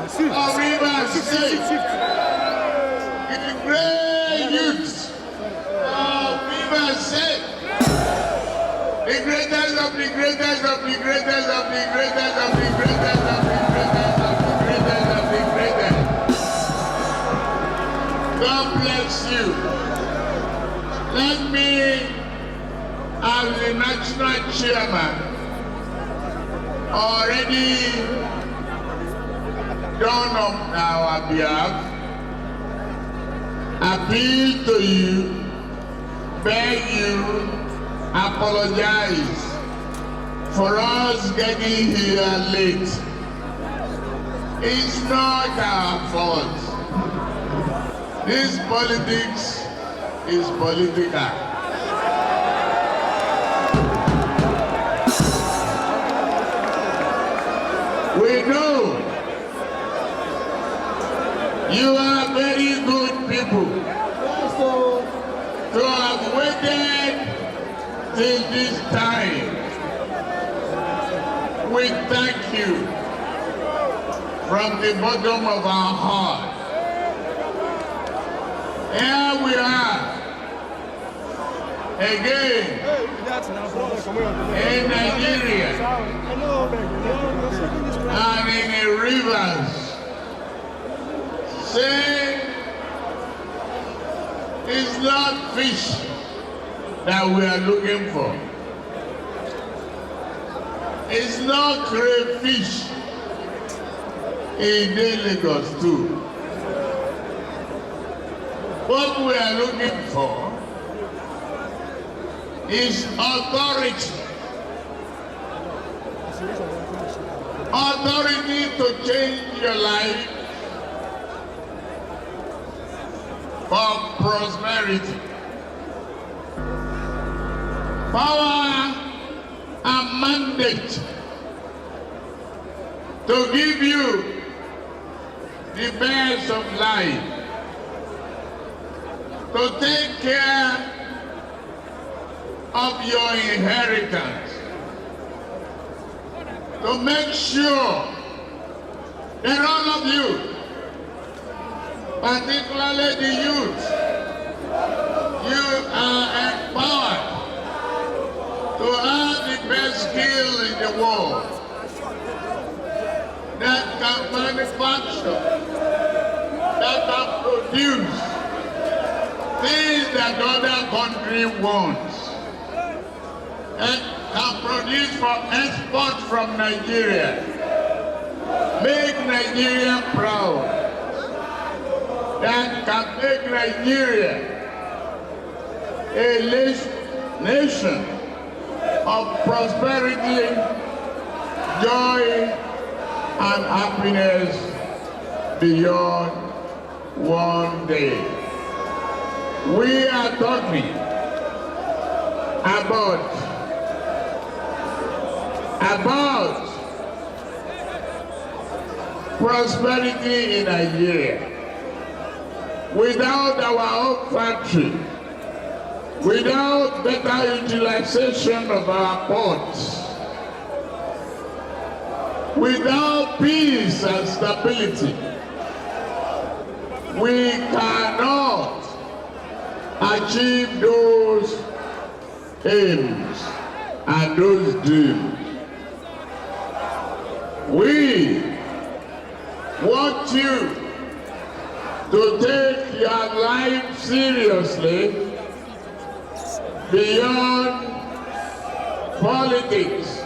Of Rivers State, the great youths of Rivers State, the greatest of the greatest of the greatest of the greatest of the greatest of the greatest of the greatest of the greatest. God bless you. Let me, as the national chairman, already done on our behalf, appeal to you, beg you, apologize for us getting here late. It's not our fault. This politics is political. We know you are very good people to have waited till this time. We thank you from the bottom of our heart. Here we are again in Nigeria and in the rivers. Say it's not fish that we are looking for. It's not crayfish in Lagos too. What we are looking for is authority. Authority to change your life for prosperity. Power and mandate to give you the best of life, to take care of your inheritance, to make sure that all of you, particularly the youth, you are empowered to have the best skill in the world that can manufacture, that can produce things that other country wants, and can produce for export from Nigeria. Make Nigeria proud. That can make Nigeria a nation of prosperity, joy, and happiness beyond one day. We are talking about prosperity in Nigeria. Without our own factory, without better utilization of our ports, without peace and stability, we cannot achieve those aims and those dreams. We want you to take your life seriously beyond politics.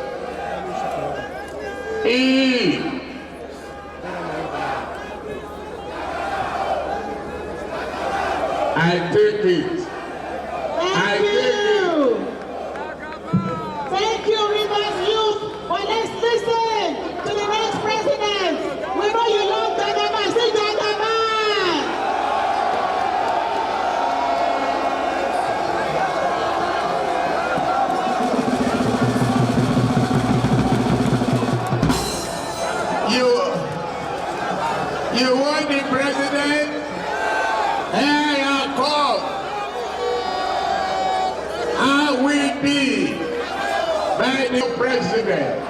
I take it. Thank you. Thank you, Rivers Youth. But let's listen to the next president. We know you love Jagaban. Say Jagaban. You want the president? Hey, Harcourt. I will be by the president,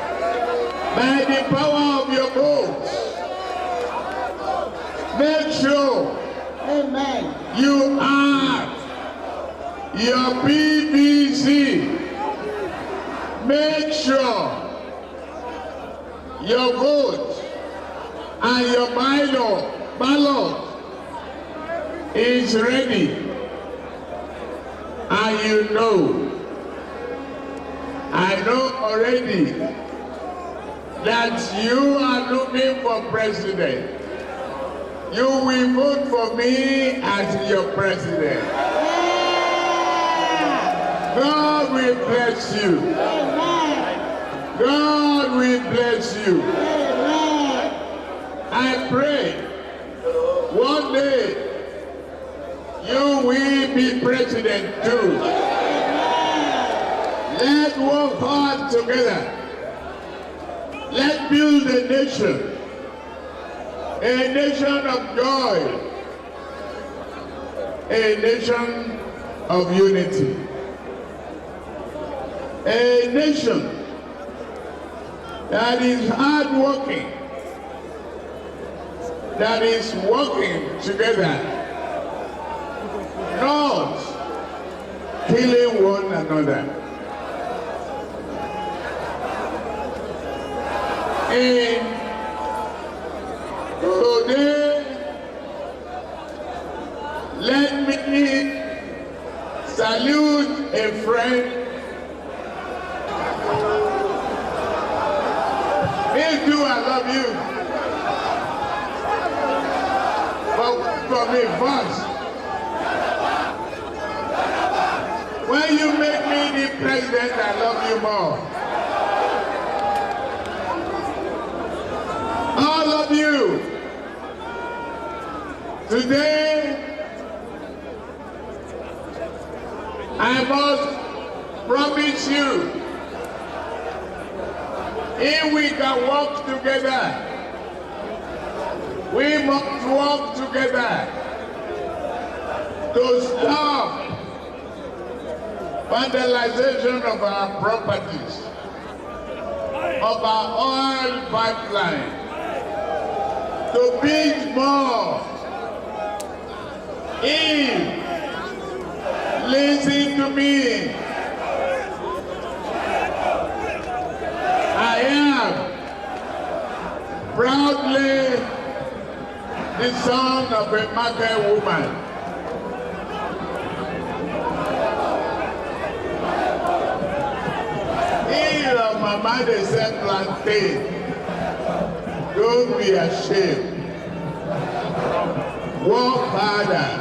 by the power of your votes. Make sure, amen, you are your PVC. Make sure your vote and your ballot is ready. And you know, I know already that you are looking for president. You will vote for me as your president. God will bless you. God will bless you. I pray one day you will be president too. Let's work hard together. Let's build a nation of joy, a nation of unity, a nation that is hardworking, that is working together, not killing one another. And today, let me salute a friend. Me too, I love you. But for me first, when you make me the president, I love you more. All of you, today, I must promise you, if we can work together, we must work together to stop vandalization of our properties, of our oil pipeline, to build more. Listen to me. I am proudly the son of a market woman. If my mother said plantain, don't be ashamed. Work harder.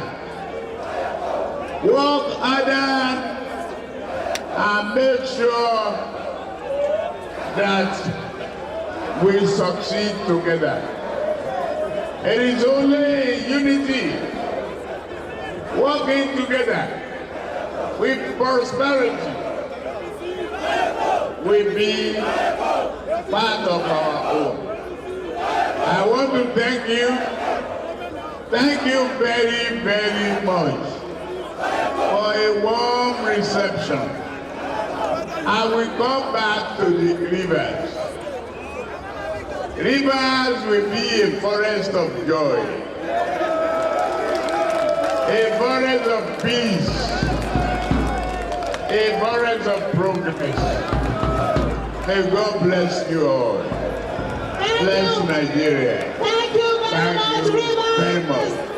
Work harder and make sure that we succeed together. It is only unity, working together with prosperity, will be part of our own. I want to thank you. Thank you very, very much for a warm reception. I will come back to the rivers. Rivers will be a forest of joy, a forest of peace, a forest of progress. May God bless you all. Bless Nigeria. Thank you very much, Thank you very Rivers. much.